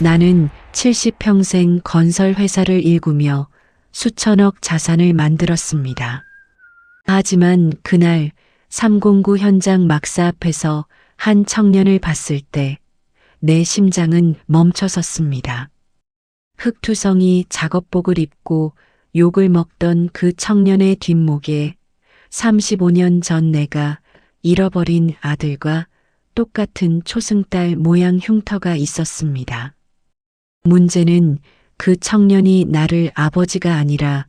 나는 70평생 건설 회사를 일구며 수천억 자산을 만들었습니다. 하지만 그날 309 현장 막사 앞에서 한 청년을 봤을 때 내 심장은 멈춰섰습니다. 흑투성이 작업복을 입고 욕을 먹던 그 청년의 뒷목에 35년 전 내가 잃어버린 아들과 똑같은 초승달 모양 흉터가 있었습니다. 문제는 그 청년이 나를 아버지가 아니라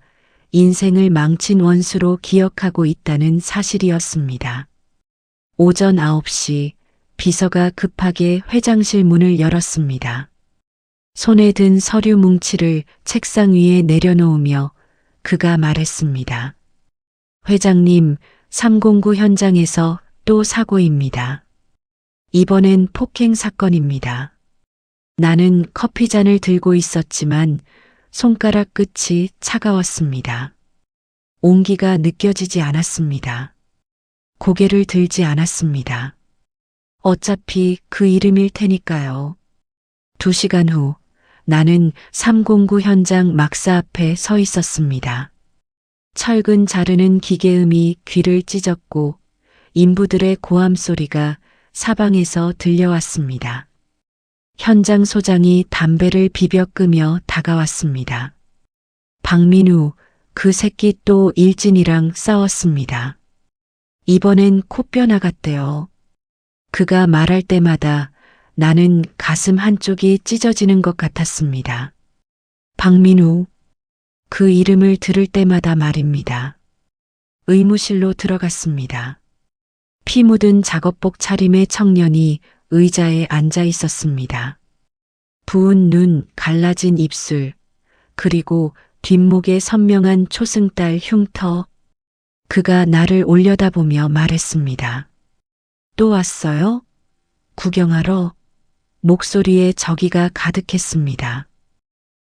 인생을 망친 원수로 기억하고 있다는 사실이었습니다. 오전 9시 비서가 급하게 회장실 문을 열었습니다. 손에 든 서류 뭉치를 책상 위에 내려놓으며 그가 말했습니다. 회장님, 309 현장에서 또 사고입니다. 이번엔 폭행 사건입니다. 나는 커피잔을 들고 있었지만 손가락 끝이 차가웠습니다. 온기가 느껴지지 않았습니다. 고개를 들지 않았습니다. 어차피 그 이름일 테니까요. 2시간 후 나는 309 현장 막사 앞에 서 있었습니다. 철근 자르는 기계음이 귀를 찢었고 인부들의 고함 소리가 사방에서 들려왔습니다. 현장 소장이 담배를 비벼 끄며 다가왔습니다. 박민우, 그 새끼 또 일진이랑 싸웠습니다. 이번엔 코뼈 나갔대요. 그가 말할 때마다 나는 가슴 한쪽이 찢어지는 것 같았습니다. 박민우, 그 이름을 들을 때마다 말입니다. 의무실로 들어갔습니다. 피 묻은 작업복 차림의 청년이 의자에 앉아 있었습니다. 부은 눈, 갈라진 입술, 그리고 뒷목에 선명한 초승달 흉터. 그가 나를 올려다보며 말했습니다. 또 왔어요? 구경하러? 목소리에 저기가 가득했습니다.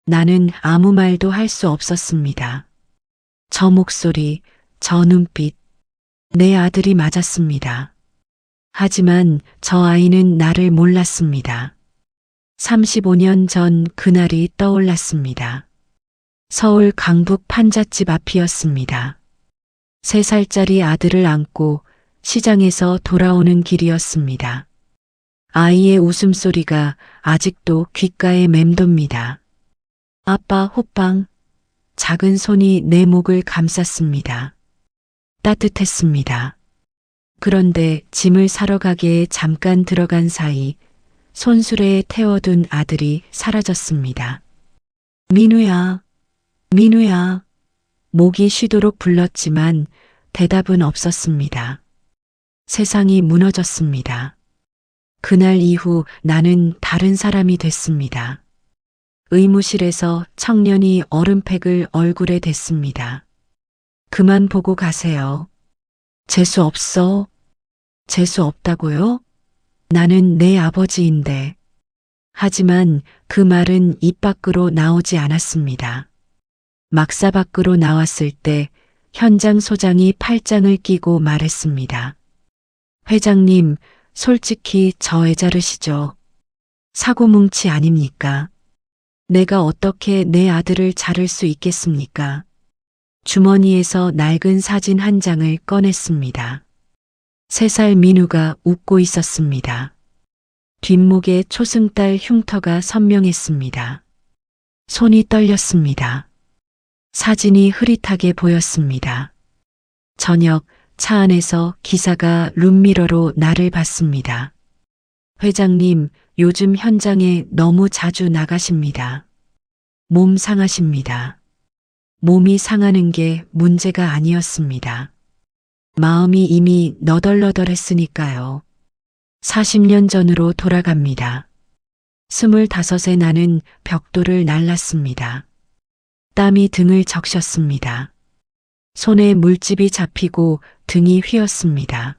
나는 아무 말도 할 수 없었습니다. 저 목소리, 저 눈빛, 내 아들이 맞았습니다. 하지만 저 아이는 나를 몰랐습니다. 35년 전 그날이 떠올랐습니다. 서울 강북 판잣집 앞이었습니다. 3살짜리 아들을 안고 시장에서 돌아오는 길이었습니다. 아이의 웃음소리가 아직도 귓가에 맴돕니다. 아빠 호빵. 작은 손이 내 목을 감쌌습니다. 따뜻했습니다. 그런데 짐을 사러 가게에 잠깐 들어간 사이 손수레에 태워둔 아들이 사라졌습니다. 민우야, 민우야. 목이 쉬도록 불렀지만 대답은 없었습니다. 세상이 무너졌습니다. 그날 이후 나는 다른 사람이 됐습니다. 의무실에서 청년이 얼음팩을 얼굴에 댔습니다. 그만 보고 가세요. 재수 없어. 재수 없다고요? 나는 내 아버지인데. 하지만 그 말은 입 밖으로 나오지 않았습니다. 막사 밖으로 나왔을 때 현장 소장이 팔짱을 끼고 말했습니다. 회장님, 솔직히 저 애자르시죠? 사고뭉치 아닙니까? 내가 어떻게 내 아들을 자를 수 있겠습니까? 주머니에서 낡은 사진 한 장을 꺼냈습니다. 3살 민우가 웃고 있었습니다. 뒷목에 초승달 흉터가 선명했습니다. 손이 떨렸습니다. 사진이 흐릿하게 보였습니다. 저녁 차 안에서 기사가 룸미러로 나를 봤습니다. 회장님, 요즘 현장에 너무 자주 나가십니다. 몸 상하십니다. 몸이 상하는 게 문제가 아니었습니다. 마음이 이미 너덜너덜했으니까요. 40년 전으로 돌아갑니다. 25에 나는 벽돌을 날랐습니다. 땀이 등을 적셨습니다. 손에 물집이 잡히고 등이 휘었습니다.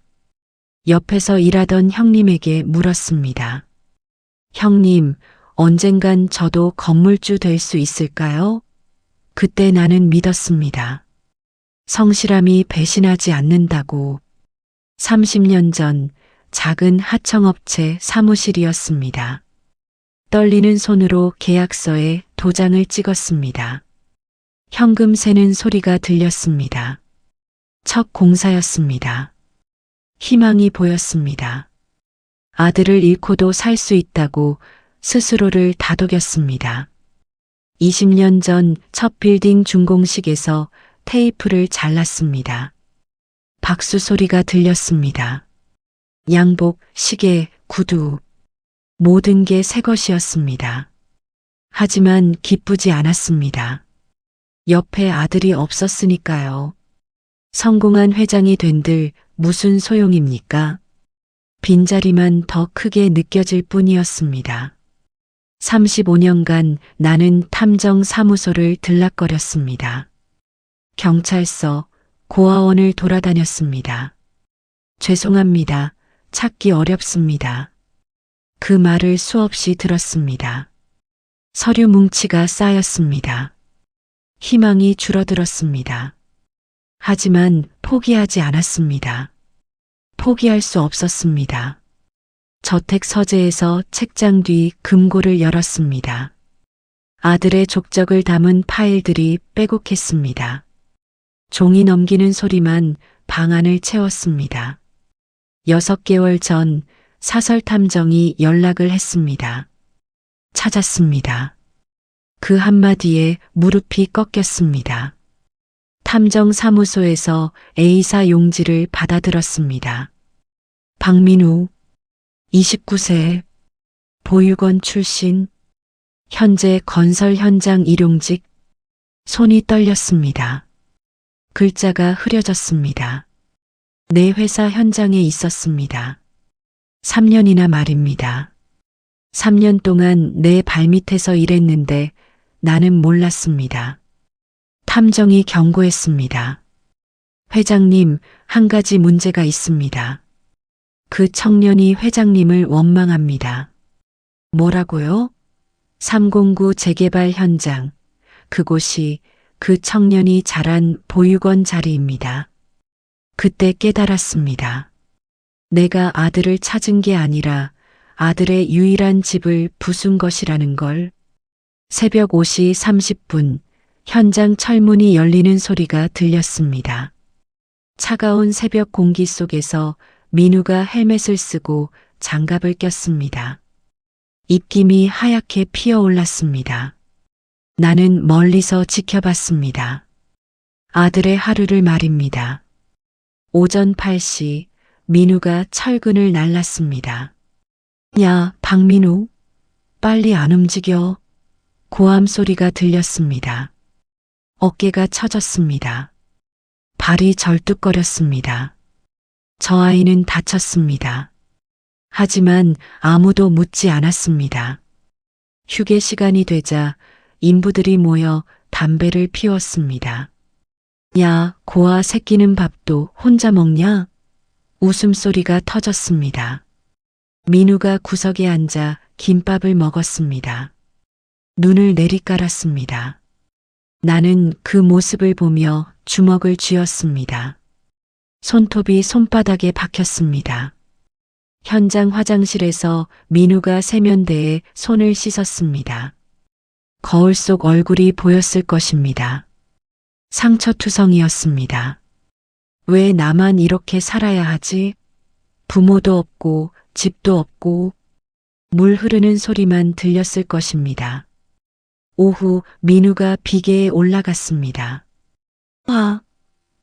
옆에서 일하던 형님에게 물었습니다. 형님, 언젠간 저도 건물주 될 수 있을까요? 그때 나는 믿었습니다. 성실함이 배신하지 않는다고. 30년 전 작은 하청업체 사무실이었습니다. 떨리는 손으로 계약서에 도장을 찍었습니다. 현금 세는 소리가 들렸습니다. 첫 공사였습니다. 희망이 보였습니다. 아들을 잃고도 살 수 있다고 스스로를 다독였습니다. 20년 전 첫 빌딩 준공식에서 테이프를 잘랐습니다. 박수 소리가 들렸습니다. 양복, 시계, 구두, 모든 게 새 것이었습니다. 하지만 기쁘지 않았습니다. 옆에 아들이 없었으니까요. 성공한 회장이 된들 무슨 소용입니까? 빈자리만 더 크게 느껴질 뿐이었습니다. 35년간 나는 탐정사무소를 들락거렸습니다. 경찰서, 고아원을 돌아다녔습니다. 죄송합니다. 찾기 어렵습니다. 그 말을 수없이 들었습니다. 서류 뭉치가 쌓였습니다. 희망이 줄어들었습니다. 하지만 포기하지 않았습니다. 포기할 수 없었습니다. 저택 서재에서 책장 뒤 금고를 열었습니다. 아들의 족적을 담은 파일들이 빼곡했습니다. 종이 넘기는 소리만 방 안을 채웠습니다. 6개월 전 사설탐정이 연락을 했습니다. 찾았습니다. 그 한마디에 무릎이 꺾였습니다. 탐정사무소에서 A사 용지를 받아들었습니다. 박민우, 29세, 보육원 출신, 현재 건설 현장 일용직. 손이 떨렸습니다. 글자가 흐려졌습니다. 내 회사 현장에 있었습니다. 3년이나 말입니다. 3년 동안 내 발밑에서 일했는데 나는 몰랐습니다. 탐정이 경고했습니다. 회장님, 한 가지 문제가 있습니다. 그 청년이 회장님을 원망합니다. 뭐라고요? 309 재개발 현장. 그곳이 그 청년이 자란 보육원 자리입니다. 그때 깨달았습니다. 내가 아들을 찾은 게 아니라 아들의 유일한 집을 부순 것이라는 걸. 새벽 5시 30분 현장 철문이 열리는 소리가 들렸습니다. 차가운 새벽 공기 속에서 민우가 헬멧을 쓰고 장갑을 꼈습니다. 입김이 하얗게 피어올랐습니다. 나는 멀리서 지켜봤습니다. 아들의 하루를 말입니다. 오전 8시 민우가 철근을 날랐습니다. 야, 박민우, 빨리 안 움직여. 고함 소리가 들렸습니다. 어깨가 처졌습니다. 발이 절뚝거렸습니다. 저 아이는 다쳤습니다. 하지만 아무도 묻지 않았습니다. 휴게 시간이 되자 인부들이 모여 담배를 피웠습니다. 야, 고아 새끼는 밥도 혼자 먹냐? 웃음소리가 터졌습니다. 민우가 구석에 앉아 김밥을 먹었습니다. 눈을 내리깔았습니다. 나는 그 모습을 보며 주먹을 쥐었습니다. 손톱이 손바닥에 박혔습니다. 현장 화장실에서 민우가 세면대에 손을 씻었습니다. 거울 속 얼굴이 보였을 것입니다. 상처투성이었습니다. 왜 나만 이렇게 살아야 하지? 부모도 없고 집도 없고. 물 흐르는 소리만 들렸을 것입니다. 오후 민우가 비계에 올라갔습니다. 아,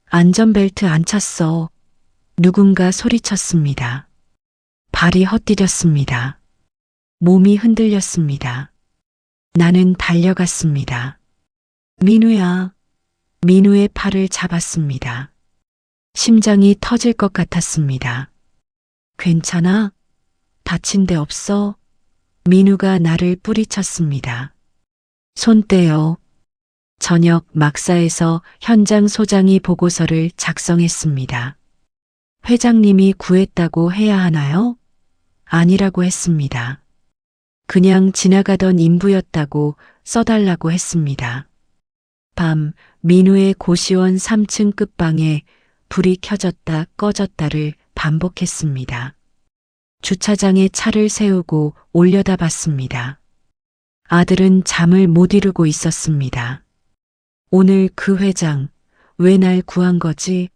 안전벨트 안 찼어. 누군가 소리쳤습니다. 발이 헛디뎠습니다. 몸이 흔들렸습니다. 나는 달려갔습니다. 민우야. 민우의 팔을 잡았습니다. 심장이 터질 것 같았습니다. 괜찮아? 다친 데 없어? 민우가 나를 뿌리쳤습니다. 손 떼어. 저녁 막사에서 현장 소장이 보고서를 작성했습니다. 회장님이 구했다고 해야 하나요? 아니라고 했습니다. 그냥 지나가던 인부였다고 써달라고 했습니다. 밤 민우의 고시원 3층 끝방에 불이 켜졌다 꺼졌다를 반복했습니다. 주차장에 차를 세우고 올려다봤습니다. 아들은 잠을 못 이루고 있었습니다. 오늘 그 회장, 왜 날 구한 거지?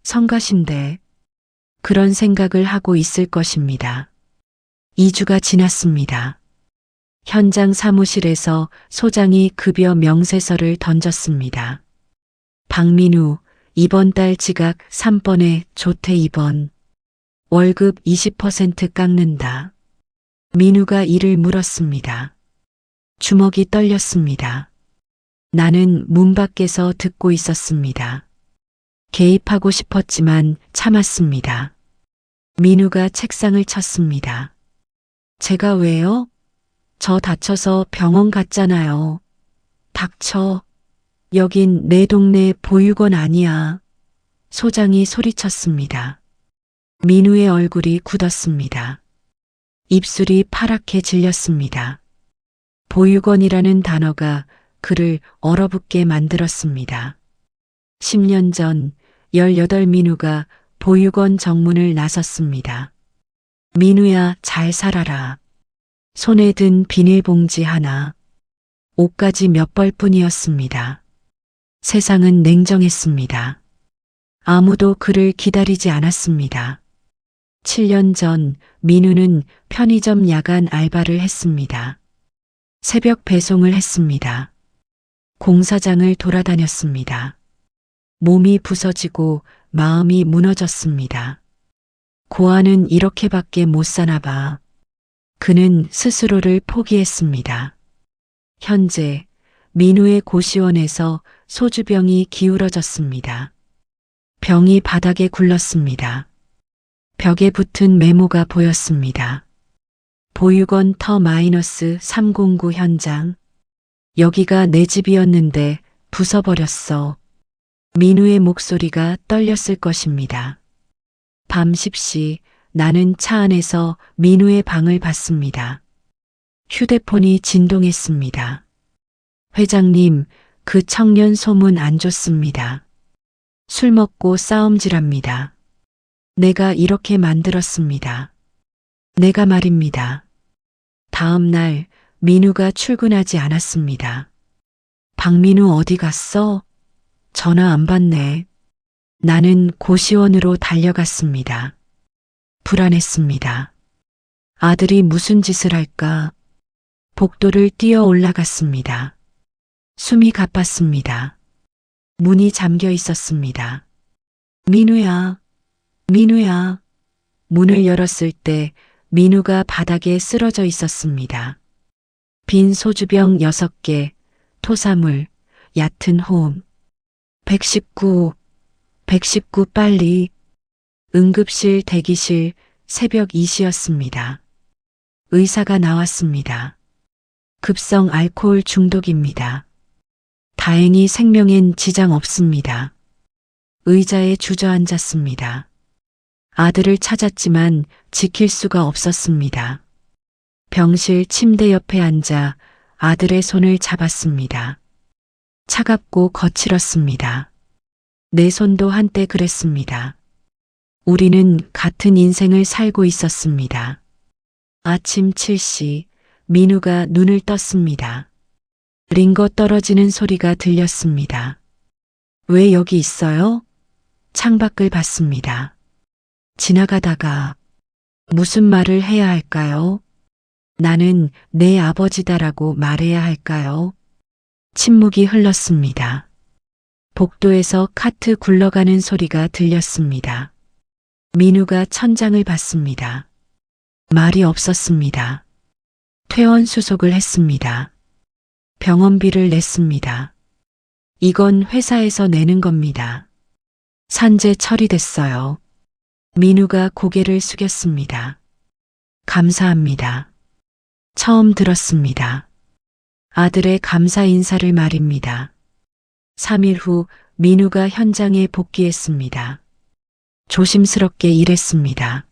성가신데. 그런 생각을 하고 있을 것입니다. 2주가 지났습니다. 현장 사무실에서 소장이 급여 명세서를 던졌습니다. 박민우, 이번 달 지각 3번에 조퇴 2번. 월급 20% 깎는다. 민우가 이를 물었습니다. 주먹이 떨렸습니다. 나는 문 밖에서 듣고 있었습니다. 개입하고 싶었지만 참았습니다. 민우가 책상을 쳤습니다. 제가 왜요? 저 다쳐서 병원 갔잖아요. 닥쳐. 여긴 내 동네 보육원 아니야. 소장이 소리쳤습니다. 민우의 얼굴이 굳었습니다. 입술이 파랗게 질렸습니다. 보육원이라는 단어가 그를 얼어붙게 만들었습니다. 10년 전 18 민우가 보육원 정문을 나섰습니다. 민우야, 잘 살아라. 손에 든 비닐봉지 하나, 옷까지 몇 벌뿐이었습니다. 세상은 냉정했습니다. 아무도 그를 기다리지 않았습니다. 7년 전 민우는 편의점 야간 알바를 했습니다. 새벽 배송을 했습니다. 공사장을 돌아다녔습니다. 몸이 부서지고 마음이 무너졌습니다. 고아는 이렇게밖에 못 사나 봐. 그는 스스로를 포기했습니다. 현재 민우의 고시원에서 소주병이 기울어졌습니다. 병이 바닥에 굴렀습니다. 벽에 붙은 메모가 보였습니다. 보육원 터-309 현장. 여기가 내 집이었는데 부숴버렸어. 민우의 목소리가 떨렸을 것입니다. 밤 10시 나는 차 안에서 민우의 방을 봤습니다. 휴대폰이 진동했습니다. 회장님, 그 청년 소문 안 좋습니다. 술 먹고 싸움질합니다. 내가 이렇게 만들었습니다. 내가 말입니다. 다음 날 민우가 출근하지 않았습니다. 박민우 어디 갔어? 전화 안 받네. 나는 고시원으로 달려갔습니다. 불안했습니다. 아들이 무슨 짓을 할까? 복도를 뛰어 올라갔습니다. 숨이 가빴습니다. 문이 잠겨 있었습니다. 민우야, 민우야. 문을 열었을 때 민우가 바닥에 쓰러져 있었습니다. 빈 소주병 6개, 토사물, 얕은 호흡. 119, 119 빨리. 응급실 대기실 새벽 2시였습니다. 의사가 나왔습니다. 급성 알코올 중독입니다. 다행히 생명엔 지장 없습니다. 의자에 주저앉았습니다. 아들을 찾았지만 지킬 수가 없었습니다. 병실 침대 옆에 앉아 아들의 손을 잡았습니다. 차갑고 거칠었습니다. 내 손도 한때 그랬습니다. 우리는 같은 인생을 살고 있었습니다. 아침 7시 민우가 눈을 떴습니다. 링거 떨어지는 소리가 들렸습니다. 왜 여기 있어요? 창밖을 봤습니다. 지나가다가 무슨 말을 해야 할까요? 나는 내 아버지다라고 말해야 할까요? 침묵이 흘렀습니다. 복도에서 카트 굴러가는 소리가 들렸습니다. 민우가 천장을 봤습니다. 말이 없었습니다. 퇴원 수속을 했습니다. 병원비를 냈습니다. 이건 회사에서 내는 겁니다. 산재 처리됐어요. 민우가 고개를 숙였습니다. 감사합니다. 처음 들었습니다. 아들의 감사 인사를 말입니다. 3일 후 민우가 현장에 복귀했습니다. 조심스럽게 일했습니다.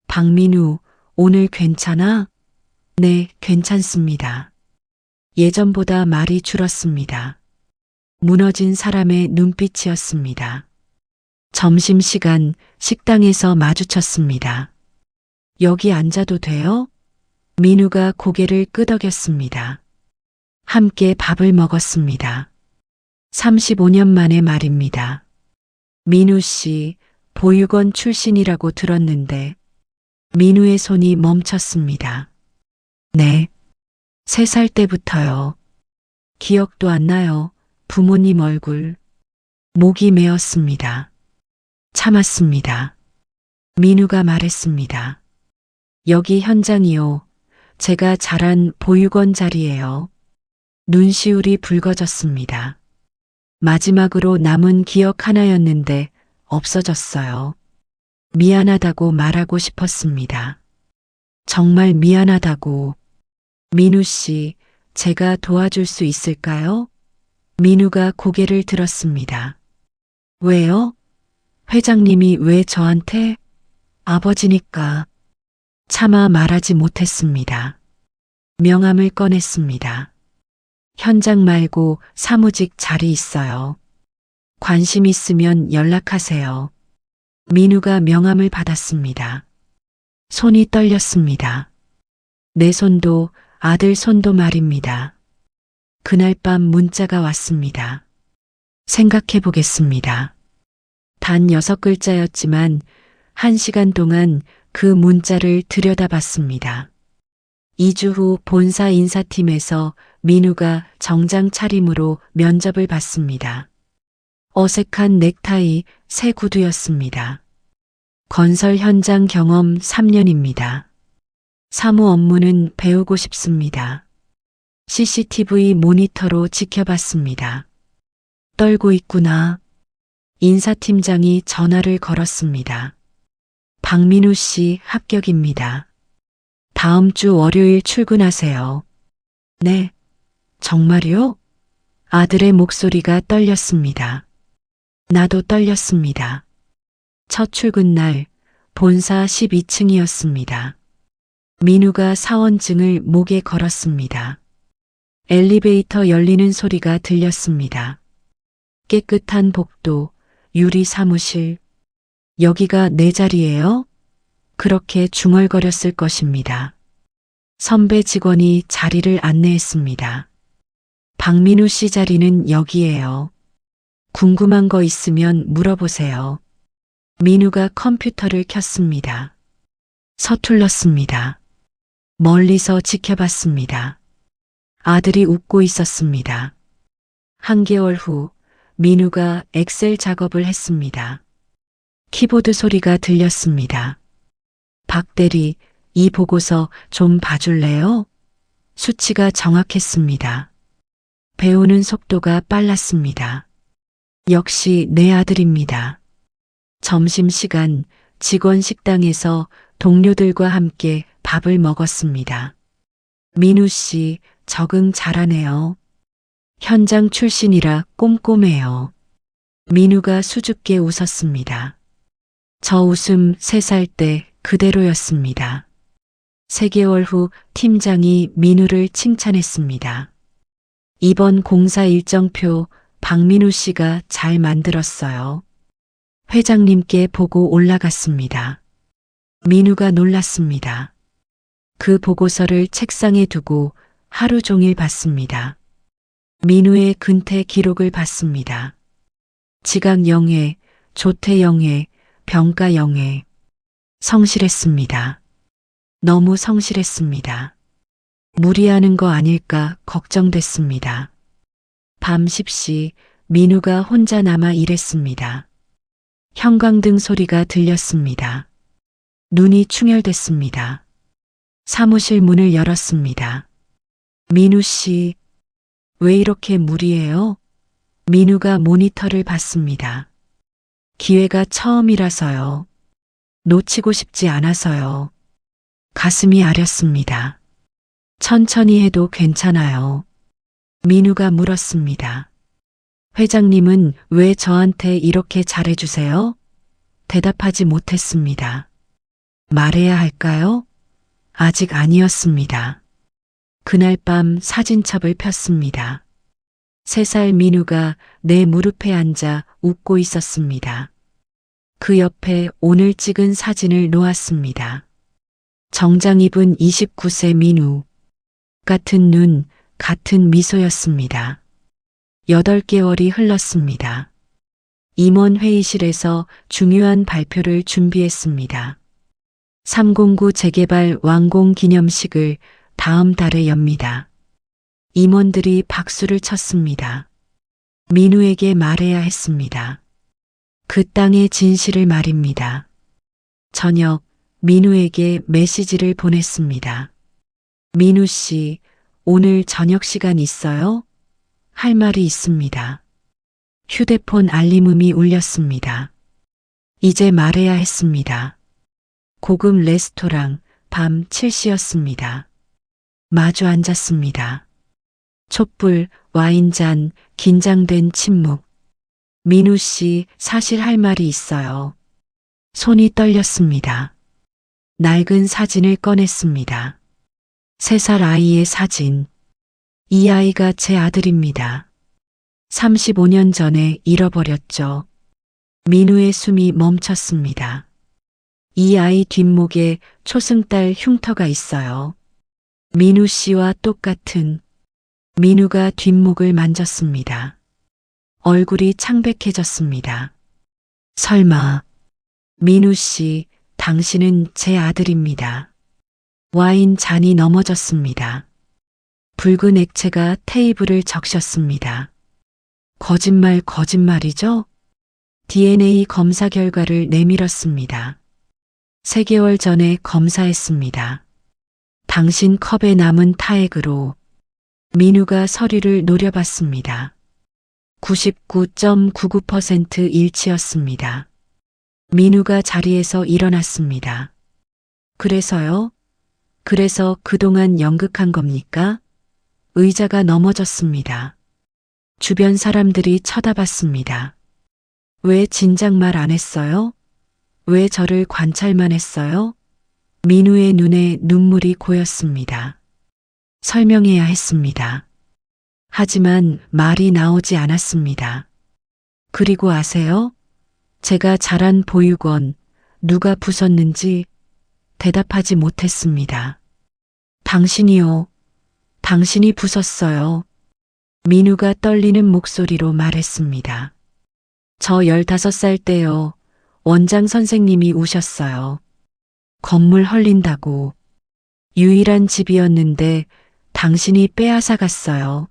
박민우, 오늘 괜찮아? 네, 괜찮습니다. 예전보다 말이 줄었습니다. 무너진 사람의 눈빛이었습니다. 점심시간 식당에서 마주쳤습니다. 여기 앉아도 돼요? 민우가 고개를 끄덕였습니다. 함께 밥을 먹었습니다. 35년 만의 말입니다. 민우 씨, 보육원 출신이라고 들었는데 민우의 손이 멈췄습니다. 네. 3살 때부터요. 기억도 안 나요. 부모님 얼굴. 목이 메었습니다. 참았습니다. 민우가 말했습니다. 여기 현장이요. 제가 자란 보육원 자리예요. 눈시울이 붉어졌습니다. 마지막으로 남은 기억 하나였는데 없어졌어요. 미안하다고 말하고 싶었습니다. 정말 미안하다고. 민우 씨, 제가 도와줄 수 있을까요? 민우가 고개를 들었습니다. 왜요? 회장님이 왜 저한테? 아버지니까. 차마 말하지 못했습니다. 명함을 꺼냈습니다. 현장 말고 사무직 자리 있어요. 관심 있으면 연락하세요. 민우가 명함을 받았습니다. 손이 떨렸습니다. 내 손도 아들 손도 말입니다. 그날 밤 문자가 왔습니다. 생각해 보겠습니다. 단 6글자였지만 1시간 동안 그 문자를 들여다봤습니다. 2주 후 본사 인사팀에서 민우가 정장 차림으로 면접을 받습니다. 어색한 넥타이, 새 구두였습니다. 건설 현장 경험 3년입니다. 사무 업무는 배우고 싶습니다. CCTV 모니터로 지켜봤습니다. 떨고 있구나. 인사팀장이 전화를 걸었습니다. 박민우 씨 합격입니다. 다음 주 월요일 출근하세요. 네. 정말요? 아들의 목소리가 떨렸습니다. 나도 떨렸습니다. 첫 출근 날 본사 12층이었습니다. 민우가 사원증을 목에 걸었습니다. 엘리베이터 열리는 소리가 들렸습니다. 깨끗한 복도, 유리 사무실. 여기가 내 자리예요? 그렇게 중얼거렸을 것입니다. 선배 직원이 자리를 안내했습니다. 박민우 씨 자리는 여기예요. 궁금한 거 있으면 물어보세요. 민우가 컴퓨터를 켰습니다. 서툴렀습니다. 멀리서 지켜봤습니다. 아들이 웃고 있었습니다. 한개월 후 민우가 엑셀 작업을 했습니다. 키보드 소리가 들렸습니다. 박 대리, 이 보고서 좀 봐줄래요? 수치가 정확했습니다. 배우는 속도가 빨랐습니다. 역시 내 아들입니다. 점심시간 직원 식당에서 동료들과 함께 밥을 먹었습니다. 민우 씨 적응 잘하네요. 현장 출신이라 꼼꼼해요. 민우가 수줍게 웃었습니다. 저 웃음 3살 때 그대로였습니다. 3개월 후 팀장이 민우를 칭찬했습니다. 이번 공사 일정표 박민우 씨가 잘 만들었어요. 회장님께 보고 올라갔습니다. 민우가 놀랐습니다. 그 보고서를 책상에 두고 하루 종일 봤습니다. 민우의 근태 기록을 봤습니다. 지각 영예, 조퇴 영예, 병가 영예. 성실했습니다. 너무 성실했습니다. 무리하는 거 아닐까 걱정됐습니다. 밤 10시 민우가 혼자 남아 일했습니다. 형광등 소리가 들렸습니다. 눈이 충혈됐습니다. 사무실 문을 열었습니다. 민우 씨, 왜 이렇게 무리해요? 민우가 모니터를 봤습니다. 기회가 처음이라서요. 놓치고 싶지 않아서요. 가슴이 아렸습니다. 천천히 해도 괜찮아요. 민우가 물었습니다. 회장님은 왜 저한테 이렇게 잘해주세요? 대답하지 못했습니다. 말해야 할까요? 아직 아니었습니다. 그날 밤 사진첩을 폈습니다. 3살 민우가 내 무릎에 앉아 웃고 있었습니다. 그 옆에 오늘 찍은 사진을 놓았습니다. 정장 입은 29세 민우. 같은 눈, 같은 미소였습니다. 8개월이 흘렀습니다. 임원 회의실에서 중요한 발표를 준비했습니다. 309 재개발 완공 기념식을 다음 달에 엽니다. 임원들이 박수를 쳤습니다. 민우에게 말해야 했습니다. 그 땅의 진실을 말입니다. 저녁 민우에게 메시지를 보냈습니다. 민우 씨, 오늘 저녁 시간 있어요? 할 말이 있습니다. 휴대폰 알림음이 울렸습니다. 이제 말해야 했습니다. 고급 레스토랑 밤 7시였습니다. 마주 앉았습니다. 촛불, 와인잔, 긴장된 침묵. 민우 씨, 사실 할 말이 있어요. 손이 떨렸습니다. 낡은 사진을 꺼냈습니다. 3살 아이의 사진. 이 아이가 제 아들입니다. 35년 전에 잃어버렸죠. 민우의 숨이 멈췄습니다. 이 아이 뒷목에 초승달 흉터가 있어요. 민우 씨와 똑같은. 민우가 뒷목을 만졌습니다. 얼굴이 창백해졌습니다. 설마. 민우 씨, 당신은 제 아들입니다. 와인 잔이 넘어졌습니다. 붉은 액체가 테이블을 적셨습니다. 거짓말, 거짓말이죠? DNA 검사 결과를 내밀었습니다. 3개월 전에 검사했습니다. 당신 컵에 남은 타액으로. 민우가 서류를 노려봤습니다. 99.99% 일치였습니다. 민우가 자리에서 일어났습니다. 그래서요? 그래서 그동안 연극한 겁니까? 의자가 넘어졌습니다. 주변 사람들이 쳐다봤습니다. 왜 진작 말 안 했어요? 왜 저를 관찰만 했어요? 민우의 눈에 눈물이 고였습니다. 설명해야 했습니다. 하지만 말이 나오지 않았습니다. 그리고 아세요? 제가 자란 보육원, 누가 부쉈는지 대답하지 못했습니다. 당신이요. 당신이 부쉈어요. 민우가 떨리는 목소리로 말했습니다. 저 15살 때요. 원장 선생님이 우셨어요. 건물 헐린다고. 유일한 집이었는데 당신이 빼앗아 갔어요.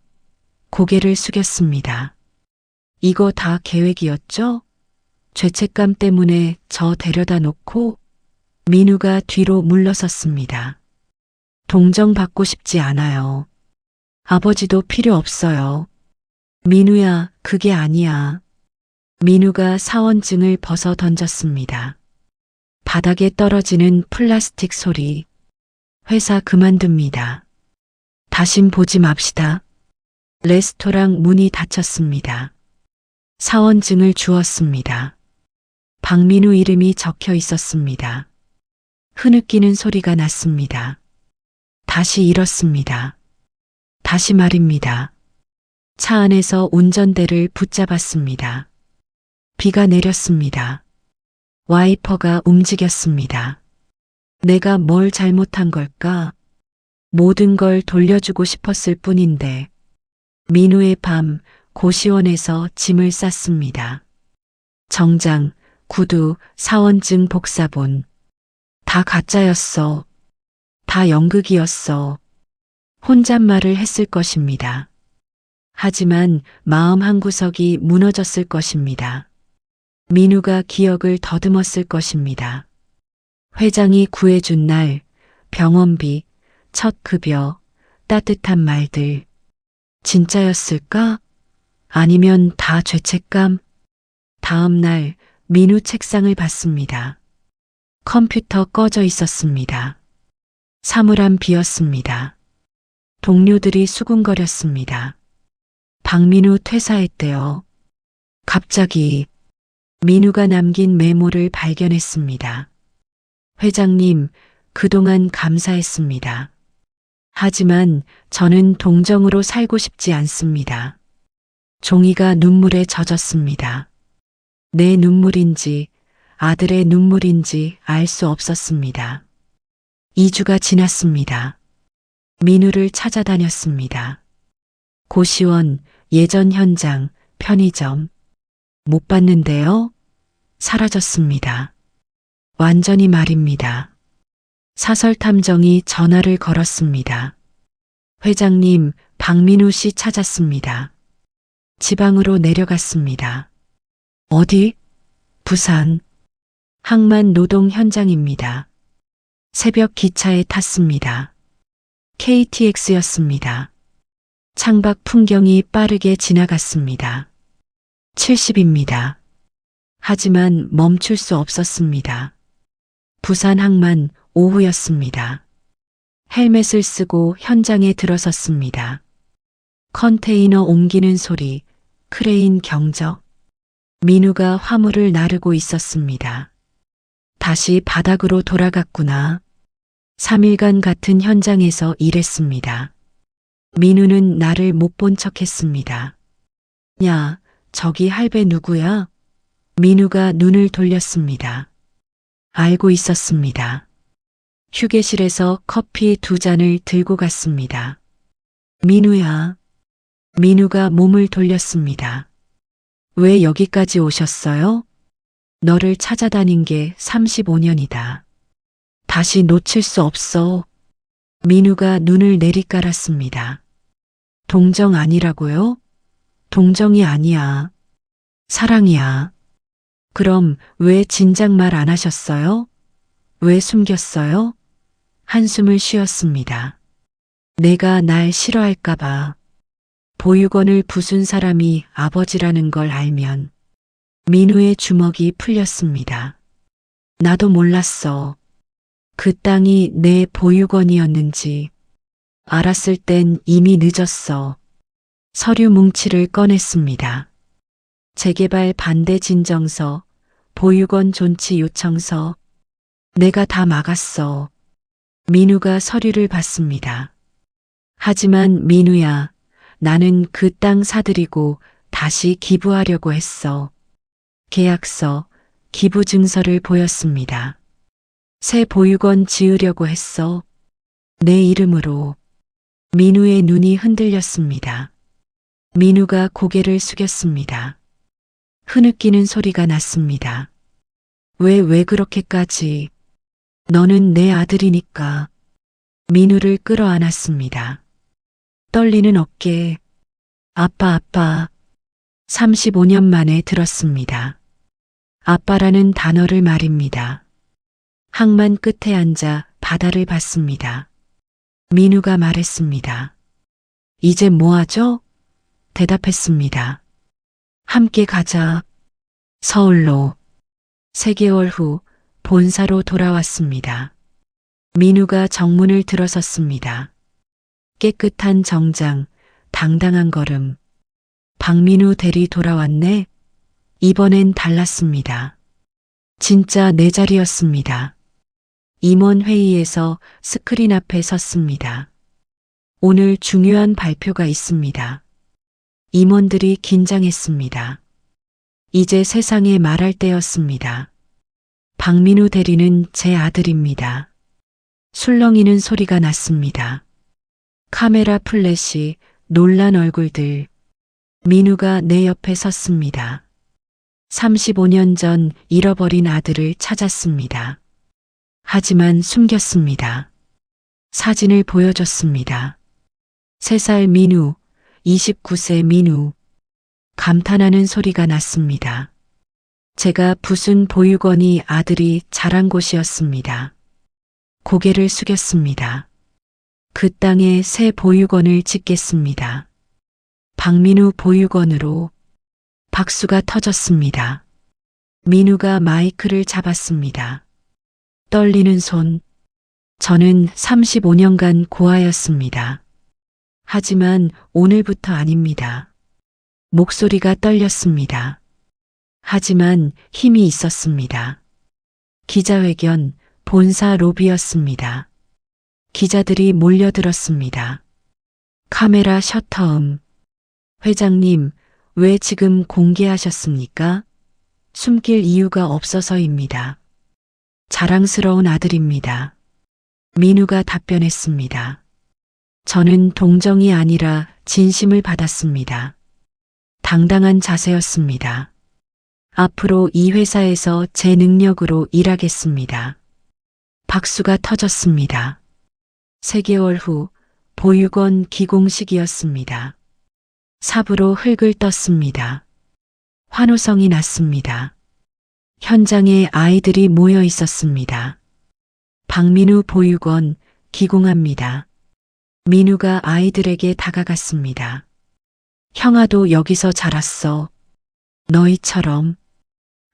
고개를 숙였습니다. 이거 다 계획이었죠? 죄책감 때문에 저 데려다 놓고. 민우가 뒤로 물러섰습니다. 동정받고 싶지 않아요. 아버지도 필요 없어요. 민우야, 그게 아니야. 민우가 사원증을 벗어 던졌습니다. 바닥에 떨어지는 플라스틱 소리. 회사 그만둡니다. 다신 보지 맙시다. 레스토랑 문이 닫혔습니다. 사원증을 주었습니다. 박민우 이름이 적혀 있었습니다. 흐느끼는 소리가 났습니다. 다시 잃었습니다. 다시 말입니다. 차 안에서 운전대를 붙잡았습니다. 비가 내렸습니다. 와이퍼가 움직였습니다. 내가 뭘 잘못한 걸까? 모든 걸 돌려주고 싶었을 뿐인데. 민우의 밤, 고시원에서 짐을 쌌습니다. 정장, 구두, 사원증 복사본. 다 가짜였어. 다 연극이었어. 혼잣말을 했을 것입니다. 하지만 마음 한구석이 무너졌을 것입니다. 민우가 기억을 더듬었을 것입니다. 회장이 구해준 날, 병원비, 첫 급여, 따뜻한 말들. 진짜였을까? 아니면 다 죄책감? 다음 날 민우 책상을 봤습니다. 컴퓨터 꺼져 있었습니다. 사물함 비었습니다. 동료들이 수군거렸습니다. 박민우 퇴사했대요. 갑자기 민우가 남긴 메모를 발견했습니다. 회장님, 그동안 감사했습니다. 하지만 저는 동정으로 살고 싶지 않습니다. 종이가 눈물에 젖었습니다. 내 눈물인지 아들의 눈물인지 알 수 없었습니다. 2주가 지났습니다. 민우를 찾아다녔습니다. 고시원, 예전 현장, 편의점. 못 봤는데요? 사라졌습니다. 완전히 말입니다. 사설탐정이 전화를 걸었습니다. 회장님, 박민우 씨 찾았습니다. 지방으로 내려갔습니다. 어디? 부산. 항만 노동 현장입니다. 새벽 기차에 탔습니다. KTX였습니다. 창밖 풍경이 빠르게 지나갔습니다. 70입니다. 하지만 멈출 수 없었습니다. 부산 항만 오후였습니다. 헬멧을 쓰고 현장에 들어섰습니다. 컨테이너 옮기는 소리, 크레인 경적. 민우가 화물을 나르고 있었습니다. 다시 바닥으로 돌아갔구나. 3일간 같은 현장에서 일했습니다. 민우는 나를 못 본 척했습니다. 야, 저기 할배 누구야? 민우가 눈을 돌렸습니다. 알고 있었습니다. 휴게실에서 커피 2잔을 들고 갔습니다. 민우야. 민우가 몸을 돌렸습니다. 왜 여기까지 오셨어요? 너를 찾아다닌 게 35년이다. 다시 놓칠 수 없어. 민우가 눈을 내리깔았습니다. 동정 아니라고요? 동정이 아니야. 사랑이야. 그럼 왜 진작 말 안 하셨어요? 왜 숨겼어요? 한숨을 쉬었습니다. 내가 날 싫어할까봐. 보육원을 부순 사람이 아버지라는 걸 알면 민우의 주먹이 풀렸습니다. 나도 몰랐어. 그 땅이 내 보육원이었는지. 알았을 땐 이미 늦었어. 서류 뭉치를 꺼냈습니다. 재개발 반대 진정서, 보육원 존치 요청서. 내가 다 막았어. 민우가 서류를 받습니다. 하지만 민우야, 나는 그 땅 사들이고 다시 기부하려고 했어. 계약서, 기부 증서를 보였습니다. 새 보육원 지으려고 했어. 내 이름으로. 민우의 눈이 흔들렸습니다. 민우가 고개를 숙였습니다. 흐느끼는 소리가 났습니다. 왜 그렇게까지? 너는 내 아들이니까. 민우를 끌어안았습니다. 떨리는 어깨. 아빠. 35년 만에 들었습니다. 아빠라는 단어를 말입니다. 항만 끝에 앉아 바다를 봤습니다. 민우가 말했습니다. 이제 뭐하죠? 대답했습니다. 함께 가자. 서울로. 3개월 후 본사로 돌아왔습니다. 민우가 정문을 들어섰습니다. 깨끗한 정장, 당당한 걸음. 박민우 대리 돌아왔네? 이번엔 달랐습니다. 진짜 내 자리였습니다. 임원 회의에서 스크린 앞에 섰습니다. 오늘 중요한 발표가 있습니다. 임원들이 긴장했습니다. 이제 세상에 말할 때였습니다. 박민우 대리는 제 아들입니다. 술렁이는 소리가 났습니다. 카메라 플래시, 놀란 얼굴들. 민우가 내 옆에 섰습니다. 35년 전 잃어버린 아들을 찾았습니다. 하지만 숨겼습니다. 사진을 보여줬습니다. 3살 민우, 29세 민우. 감탄하는 소리가 났습니다. 제가 부순 보육원이 아들이 자란 곳이었습니다. 고개를 숙였습니다. 그 땅에 새 보육원을 짓겠습니다. 박민우 보육원으로. 박수가 터졌습니다. 민우가 마이크를 잡았습니다. 떨리는 손. 저는 35년간 고아였습니다. 하지만 오늘부터 아닙니다. 목소리가 떨렸습니다. 하지만 힘이 있었습니다. 기자회견, 본사 로비였습니다. 기자들이 몰려들었습니다. 카메라 셔터음. 회장님, 왜 지금 공개하셨습니까? 숨길 이유가 없어서입니다. 자랑스러운 아들입니다. 민우가 답변했습니다. 저는 동정이 아니라 진심을 받았습니다. 당당한 자세였습니다. 앞으로 이 회사에서 제 능력으로 일하겠습니다. 박수가 터졌습니다. 3개월 후 보육원 기공식이었습니다. 삽으로 흙을 떴습니다. 환호성이 났습니다. 현장에 아이들이 모여 있었습니다. 박민우 보육원 기공합니다. 민우가 아이들에게 다가갔습니다. 형아도 여기서 자랐어. 너희처럼.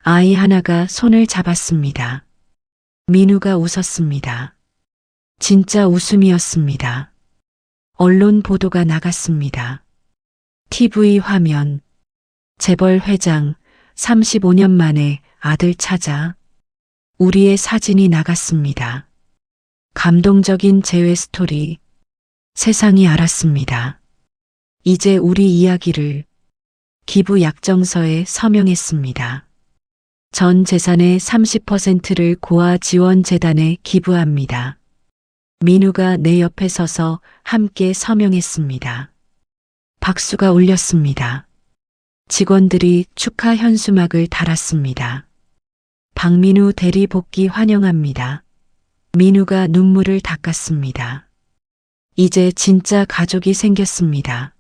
아이 하나가 손을 잡았습니다. 민우가 웃었습니다. 진짜 웃음이었습니다. 언론 보도가 나갔습니다. TV 화면. 재벌 회장 35년 만에 아들 찾아. 우리의 사진이 나갔습니다. 감동적인 재회 스토리. 세상이 알았습니다. 이제 우리 이야기를 기부 약정서에 서명했습니다. 전 재산의 30%를 고아 지원 재단에 기부합니다. 민우가 내 옆에 서서 함께 서명했습니다. 박수가 울렸습니다. 직원들이 축하 현수막을 달았습니다. 박민우 대리 복귀 환영합니다. 민우가 눈물을 닦았습니다. 이제 진짜 가족이 생겼습니다.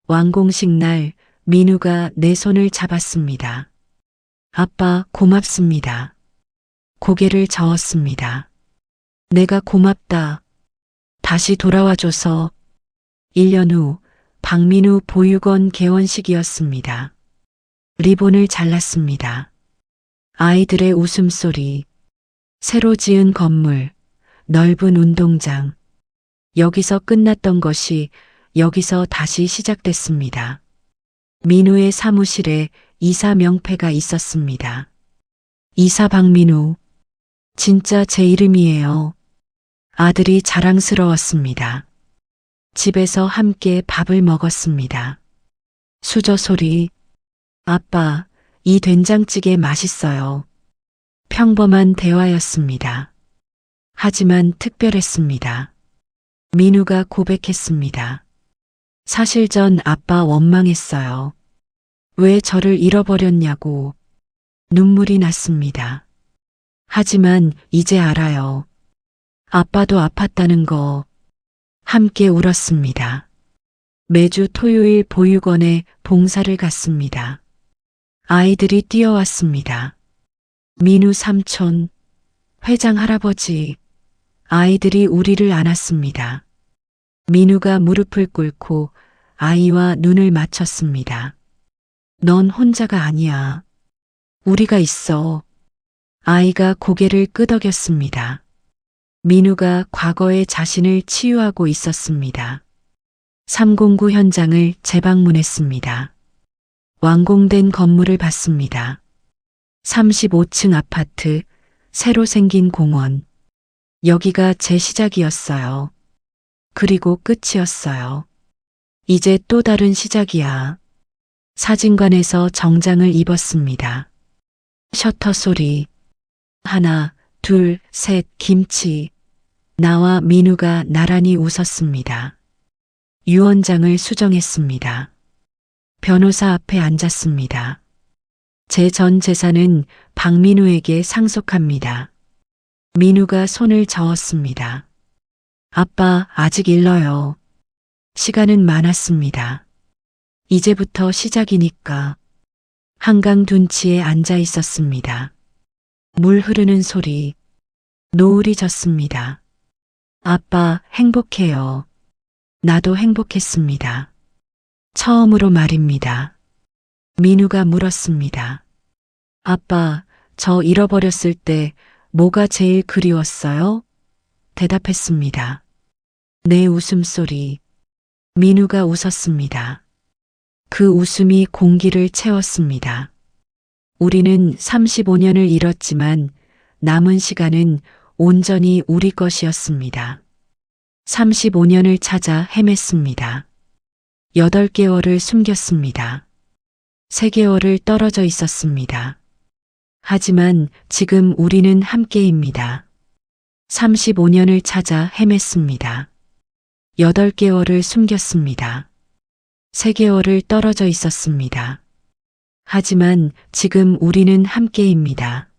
완공식 날 민우가 내 손을 잡았습니다. 아빠 고맙습니다. 고개를 저었습니다. 내가 고맙다. 다시 돌아와줘서. 1년 후 박민우 보육원 개원식이었습니다. 리본을 잘랐습니다. 아이들의 웃음소리, 새로 지은 건물, 넓은 운동장. 여기서 끝났던 것이 여기서 다시 시작됐습니다. 민우의 사무실에 이사 명패가 있었습니다. 이사 박민우. 진짜 제 이름이에요. 아들이 자랑스러웠습니다. 집에서 함께 밥을 먹었습니다. 수저 소리. 아빠, 이 된장찌개 맛있어요. 평범한 대화였습니다. 하지만 특별했습니다. 민우가 고백했습니다. 사실 전 아빠 원망했어요. 왜 저를 잃어버렸냐고. 눈물이 났습니다. 하지만 이제 알아요. 아빠도 아팠다는 거. 함께 울었습니다. 매주 토요일 보육원에 봉사를 갔습니다. 아이들이 뛰어왔습니다. 민우 삼촌, 회장 할아버지. 아이들이 우리를 안았습니다. 민우가 무릎을 꿇고 아이와 눈을 맞췄습니다. 넌 혼자가 아니야. 우리가 있어. 아이가 고개를 끄덕였습니다. 민우가 과거의 자신을 치유하고 있었습니다. 309 현장을 재방문했습니다. 완공된 건물을 봤습니다. 35층 아파트, 새로 생긴 공원. 여기가 제 시작이었어요. 그리고 끝이었어요. 이제 또 다른 시작이야. 사진관에서 정장을 입었습니다. 셔터 소리. 하나, 둘, 셋, 김치. 나와 민우가 나란히 웃었습니다. 유언장을 수정했습니다. 변호사 앞에 앉았습니다. 제 전 재산은 박민우에게 상속합니다. 민우가 손을 저었습니다. 아빠, 아직 일러요. 시간은 많았습니다. 이제부터 시작이니까. 한강 둔치에 앉아 있었습니다. 물 흐르는 소리. 노을이 졌습니다. 아빠, 행복해요. 나도 행복했습니다. 처음으로 말입니다. 민우가 물었습니다. 아빠, 저 잃어버렸을 때 뭐가 제일 그리웠어요? 대답했습니다. 내 웃음소리. 민우가 웃었습니다. 그 웃음이 공기를 채웠습니다. 우리는 35년을 잃었지만 남은 시간은 온전히 우리 것이었습니다. 35년을 찾아 헤맸습니다. 8개월을 숨겼습니다. 3개월을 떨어져 있었습니다. 하지만 지금 우리는 함께입니다. 35년을 찾아 헤맸습니다. 8개월을 숨겼습니다. 3개월을 떨어져 있었습니다. 하지만 지금 우리는 함께입니다.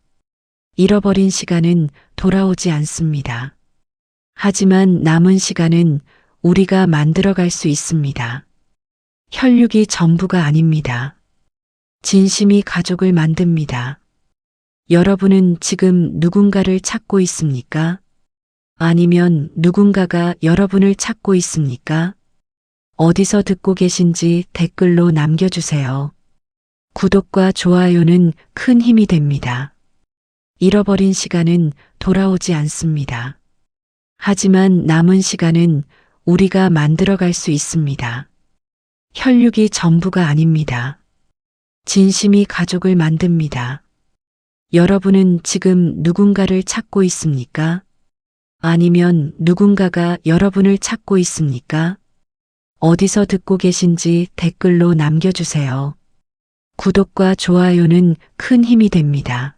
잃어버린 시간은 돌아오지 않습니다. 하지만 남은 시간은 우리가 만들어갈 수 있습니다. 혈육이 전부가 아닙니다. 진심이 가족을 만듭니다. 여러분은 지금 누군가를 찾고 있습니까? 아니면 누군가가 여러분을 찾고 있습니까? 어디서 듣고 계신지 댓글로 남겨주세요. 구독과 좋아요는 큰 힘이 됩니다. 잃어버린 시간은 돌아오지 않습니다. 하지만 남은 시간은 우리가 만들어갈 수 있습니다. 혈육이 전부가 아닙니다. 진심이 가족을 만듭니다. 여러분은 지금 누군가를 찾고 있습니까? 아니면 누군가가 여러분을 찾고 있습니까? 어디서 듣고 계신지 댓글로 남겨주세요. 구독과 좋아요는 큰 힘이 됩니다.